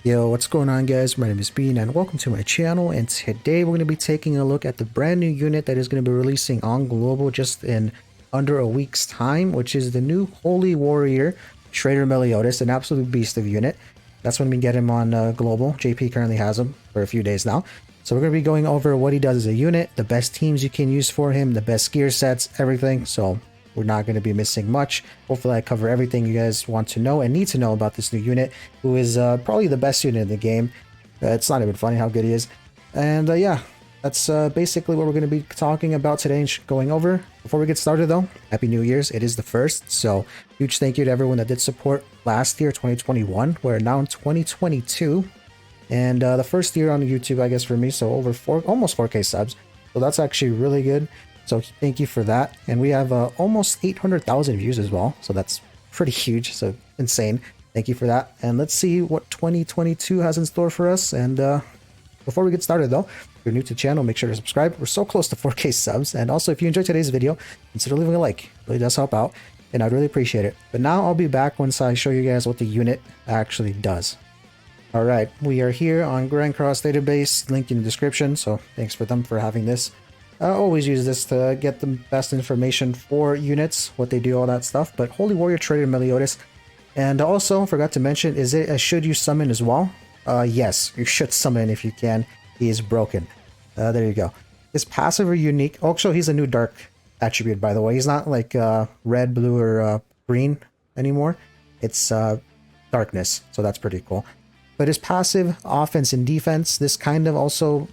Yo, what's going on guys? My name is Bean and welcome to my channel, and today we're going to be taking a look at the brand new unit that is going to be releasing on Global just in under a week's time, which is the new Holy Warrior Traitor Meliodas, an absolute beast of unit. That's when we get him on Global. JP currently has him for a few days now. So we're going to be going over what he does as a unit, the best teams you can use for him, the best gear sets, everything. So we're not going to be missing much. Hopefully I cover everything you guys want to know and need to know about this new unit, who is probably the best unit in the game. It's not even funny how good he is. And yeah, that's basically what we're going to be talking about today and going over. Before we get started though, Happy New Year's. It is the 1st, so huge thank you to everyone that did support last year, 2021. We're now in 2022. And the first year on YouTube, I guess, for me, so over almost 4K subs. So that's actually really good. So thank you for that. And we have almost 800,000 views as well. So that's pretty huge. So insane. Thank you for that. And let's see what 2022 has in store for us. And before we get started though, if you're new to the channel, make sure to subscribe. We're so close to 4K subs. And also, if you enjoyed today's video, consider leaving a like. It really does help out. And I'd really appreciate it. But now I'll be back once I show you guys what the unit actually does. Alright, we are here on Grand Cross database, link in the description. So thanks for them for having this. I always use this to get the best information for units, what they do, all that stuff. But Holy Warrior Traitor Meliodas. And also, forgot to mention, is it a should you summon as well? Yes, you should summon if you can. He is broken. There you go. His passive are unique. Also, he's a new dark attribute, by the way. He's not like red, blue, or green anymore. It's darkness, so that's pretty cool. But his passive, offense and defense, this kind of also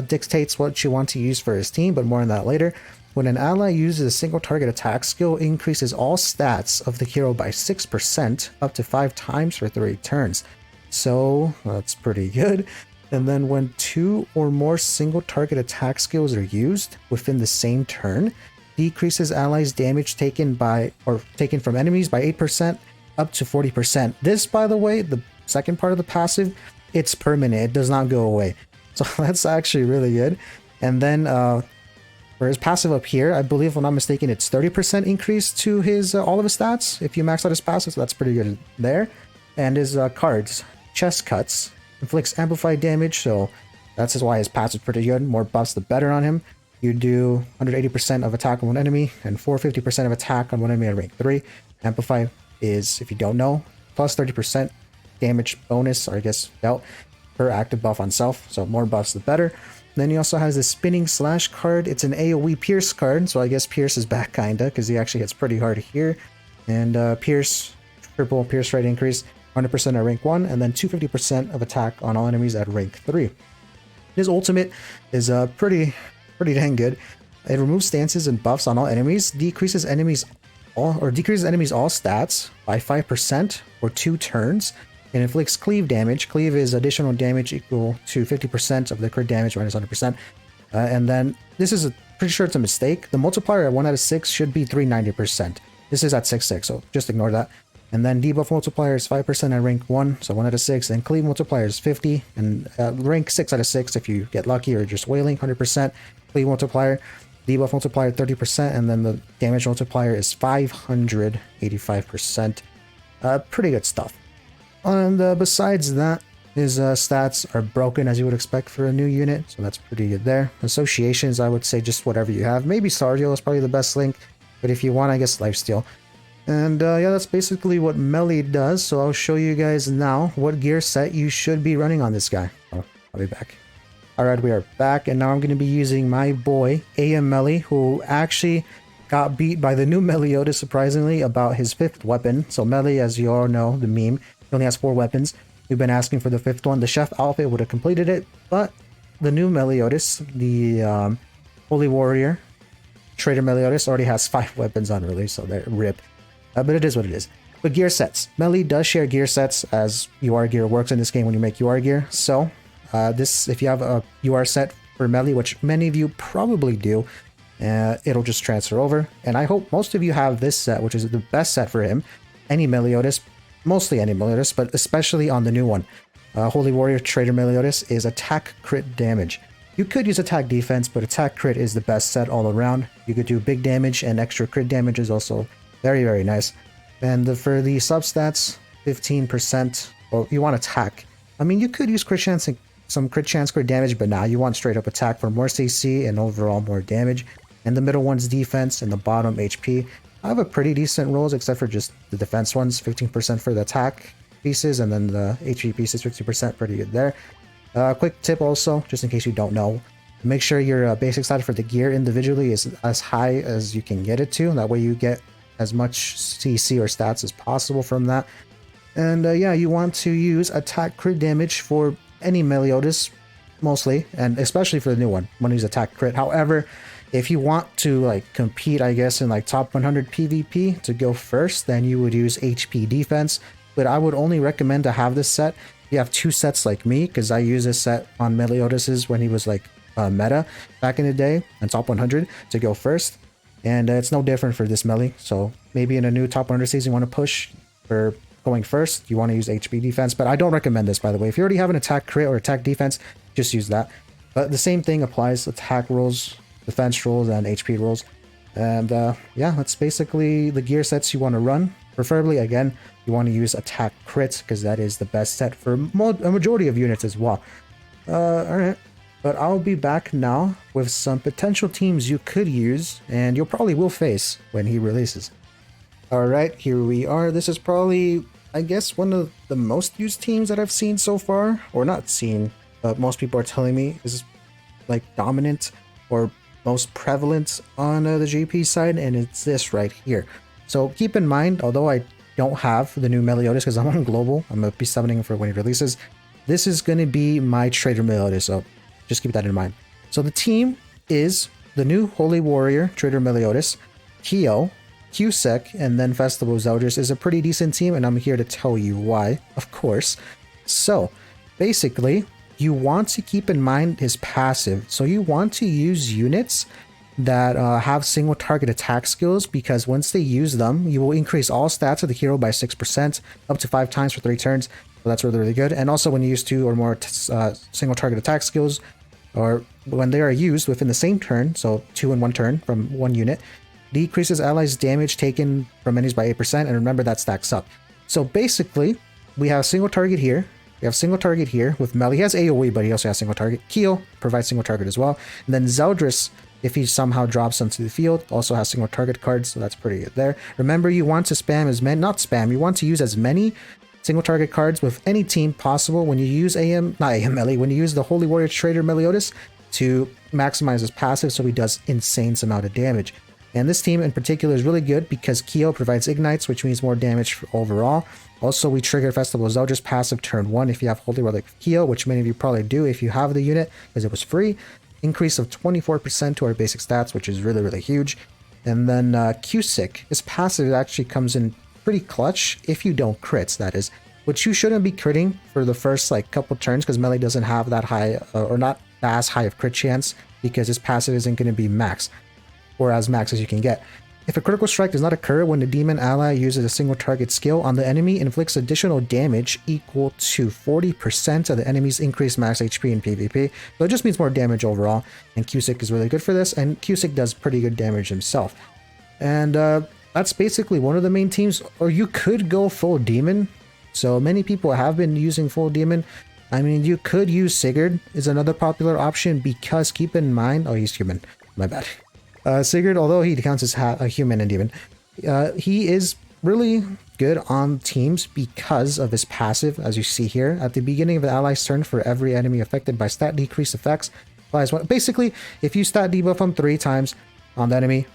dictates what you want to use for his team, but more on that later. When an ally uses a single target attack skill, increases all stats of the hero by 6%, up to 5 times for 3 turns. So that's pretty good. And then when 2 or more single target attack skills are used within the same turn, decreases allies' damage taken from enemies by 8%, up to 40%. This, by the way, the second part of the passive, it's permanent. It does not go away. So that's actually really good. And then for his passive up here, I believe, if I'm not mistaken, it's 30% increase to his all of his stats if you max out his passive, so that's pretty good there. And his cards, chest cuts, inflicts amplified damage, so that's why his passive is pretty good. More buffs the better on him. You do 180% of attack on one enemy and 450% of attack on one enemy at rank 3. Amplify is, if you don't know, plus 30% damage bonus, or I guess belt, per active buff on self, so more buffs the better. Then he also has the spinning slash card. It's an AoE pierce card, so I guess pierce is back kinda, because he actually hits pretty hard here. And pierce, triple pierce rate increase, 100% at rank 1, and then 250% of attack on all enemies at rank 3. His ultimate is pretty dang good. It removes stances and buffs on all enemies, decreases enemies all stats by 5% for 2 turns. It inflicts cleave damage. Cleave is additional damage equal to 50% of the crit damage minus 100%. And then this is pretty sure it's a mistake. The multiplier at 1 out of 6 should be 390%. This is at 6/6, so just ignore that. And then debuff multiplier is 5% at rank 1, so 1 out of 6. And cleave multiplier is 50, and rank 6 out of 6 if you get lucky or just wailing, 100%. Cleave multiplier, debuff multiplier 30%, and then the damage multiplier is 585%. Pretty good stuff. And besides that, his stats are broken as you would expect for a new unit, so that's pretty good there. Associations, I would say just whatever you have. Maybe Stardeal is probably the best link, but if you want, I guess Lifesteal. And yeah, that's basically what Melee does, so I'll show you guys now what gear set you should be running on this guy. Oh, I'll be back. Alright, we are back, and now I'm going to be using my boy, AM Melee, who actually got beat by the new Meliodas, surprisingly, about his 5th weapon. So Melee, as you all know, the meme, he only has 4 weapons. We've been asking for the 5th one. The Chef outfit would have completed it, but the new Meliodas, the Holy Warrior Traitor Meliodas, already has 5 weapons on release, so they're rip. But it is what it is. But gear sets. Melee does share gear sets, as UR gear works in this game when you make UR gear. So if you have a UR set for Melee, which many of you probably do, it'll just transfer over. And I hope most of you have this set, which is the best set for him. Any Meliodas. Mostly any Meliodas, but especially on the new one. Holy Warrior Traitor Meliodas is attack crit damage. You could use attack defense, but attack crit is the best set all around. You could do big damage, and extra crit damage is also very nice. And for the substats, 15%, well, you want attack. I mean, you could use crit chance and some crit chance, crit damage, but now you want straight up attack for more CC and overall more damage. And the middle one's defense and the bottom HP. I have a pretty decent rolls except for just the defense ones, 15% for the attack pieces, and then the HP pieces 50%, pretty good there. Quick tip also, just in case you don't know, make sure your basic stat for the gear individually is as high as you can get it to. That way you get as much CC or stats as possible from that. And yeah, you want to use attack crit damage for any Meliodas, mostly, and especially for the new one, want to use attack crit. However, if you want to like compete, I guess, in like top 100 PvP to go first, then you would use HP defense. But I would only recommend to have this set. You have 2 sets like me, because I use this set on Meliodas's when he was like meta back in the day and top 100 to go first. And it's no different for this melee. So maybe in a new top 100 season you want to push for going first, you want to use HP defense. But I don't recommend this, by the way. If you already have an attack crit or attack defense, just use that. But the same thing applies to attack rolls, defense rolls, and HP rolls. And yeah, that's basically the gear sets you want to run. Preferably, again, you want to use attack crits because that is the best set for a majority of units as well. Alright, but I'll be back now with some potential teams you could use and you'll probably will face when he releases. Alright, here we are. This is probably, I guess, one of the most used teams that I've seen so far. Or not seen, but most people are telling me is like dominant or most prevalent on the GP side, and it's this right here. So keep in mind, although I don't have the new Meliodas because I'm on global, I'm going to be summoning him for when he releases, this is going to be my Traitor Meliodas, so just keep that in mind. So the team is the new Holy Warrior, Traitor Meliodas, Kyo, Cusack, and then Festival Zeldris is a pretty decent team, and I'm here to tell you why, of course. So basically, you want to keep in mind his passive. So you want to use units that have single target attack skills, because once they use them, you will increase all stats of the hero by 6%, up to 5 times for 3 turns. So that's really, really good. And also when you use 2 or more single target attack skills, or when they are used within the same turn, so 2 in 1 turn from 1 unit, decreases allies damage taken from enemies by 8%, and remember that stacks up. So basically, we have single target here. We have single target here with Mel. He has AoE, but he also has single target. Kyo provides single target as well. And then Zeldris, if he somehow drops onto the field, also has single target cards, so that's pretty good there. Remember, you want to spam as many, not spam, you want to use as many single target cards with any team possible when you use when you use the Holy Warrior Traitor Meliodas to maximize his passive so he does insane amount of damage. And this team in particular is really good because Kyo provides ignites, which means more damage overall. Also, we trigger Festival Zeldris passive turn 1 if you have Holy Warrior Kyo, which many of you probably do if you have the unit because it was free. Increase of 24% to our basic stats, which is really, really huge. And then Cusack, his passive actually comes in pretty clutch if you don't crits, that is. Which you shouldn't be critting for the first like couple turns because Melee doesn't have that high or not as high of crit chance because his passive isn't going to be max or as max as you can get. If a critical strike does not occur when the demon ally uses a single target skill on the enemy, inflicts additional damage equal to 40% of the enemy's increased max HP in PvP. So it just means more damage overall, and Cusack is really good for this, and Cusack does pretty good damage himself. And that's basically one of the main teams, or you could go full demon. So many people have been using full demon. I mean, you could use Sigurd is another popular option because keep in mind, oh, he's human, my bad. Sigurd, although he counts as a human and demon, he is really good on teams because of his passive, as you see here. At the beginning of the ally's turn, for every enemy affected by stat decrease effects, applies one. Basically, if you stat debuff him 3 times on the enemy,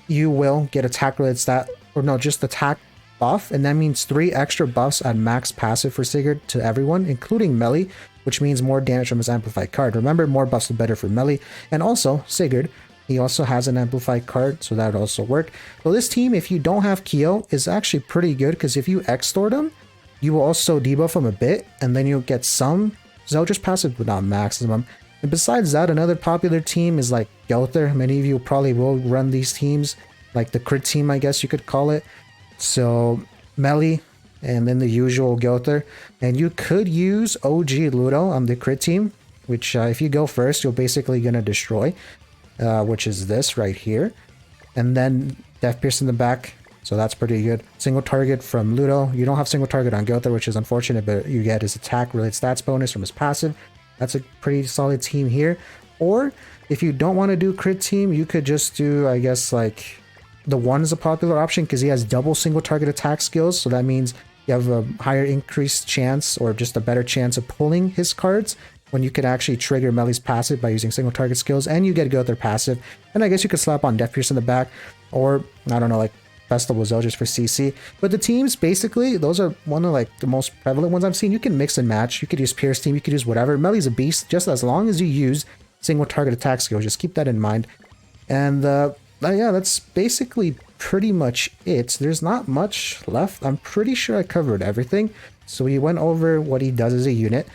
you will get attack related stat, or no, just attack buff, and that means 3 extra buffs at max passive for Sigurd to everyone, including Melee, which means more damage from his amplified card. Remember, more buffs the better for Melee. And also, Sigurd, he also has an amplified card, so that would also work. So this team, if you don't have Kyo, is actually pretty good, because if you extort him, you will also debuff him a bit, and then you'll get some Zeldris passive, but not maximum. And besides that, another popular team is like Gowther. Many of you probably will run these teams, like the crit team, I guess you could call it. So Melee, and then the usual Gowther. And you could use OG Ludo on the crit team, which if you go first, you're basically going to destroy. Which is this right here, and then Death Pierce in the back, so that's pretty good. Single target from Ludo. You don't have single target on Gotha, which is unfortunate, but you get his attack related stats bonus from his passive. That's a pretty solid team here. Or if you don't want to do crit team, you could just do, I guess, like the 1 is a popular option because he has double single target attack skills. So that means you have a higher increased chance or just a better chance of pulling his cards when you could actually trigger Meli's passive by using single target skills, and you get to go with their passive. And I guess you could slap on Death Pierce in the back, or I don't know, like Festival Zildjian for CC. But the teams, basically, those are one of like the most prevalent ones I've seen. You can mix and match. You could use Pierce team, you could use whatever. Meli's a beast, just as long as you use single target attack skills. Just keep that in mind. And yeah, that's basically pretty much it. There's not much left. I'm pretty sure I covered everything. So we went over what he does as a unit.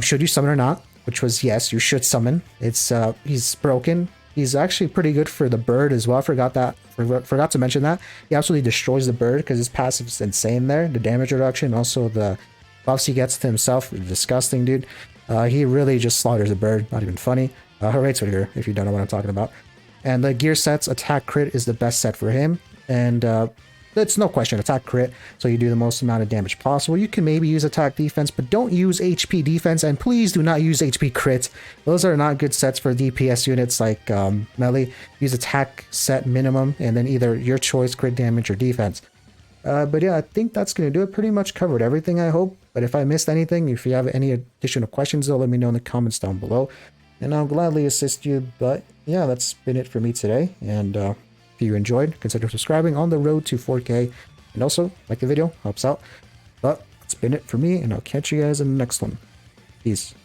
Should you summon or not? Which was yes, you should summon. It's he's broken. He's actually pretty good for the bird as well. I forgot to mention that. He absolutely destroys the bird because his passive is insane there. The damage reduction, also the buffs he gets to himself, disgusting, dude. He really just slaughters the bird. Not even funny. Hooray, Twitter, if you don't know what I'm talking about. And the gear sets, attack crit is the best set for him. And it's no question, attack crit, so you do the most amount of damage possible. You can maybe use attack defense, but don't use HP defense, and please do not use HP crit. Those are not good sets for DPS units like Melee. Use attack set minimum, and then either your choice, crit damage or defense. But yeah, I think that's going to do it. Pretty much covered everything, I hope. But if I missed anything, if you have any additional questions, though, let me know in the comments down below, and I'll gladly assist you. But yeah, that's been it for me today, and if you enjoyed, consider subscribing on the road to 4K, and also like the video, helps out. But it's been it for me, and I'll catch you guys in the next one. Peace.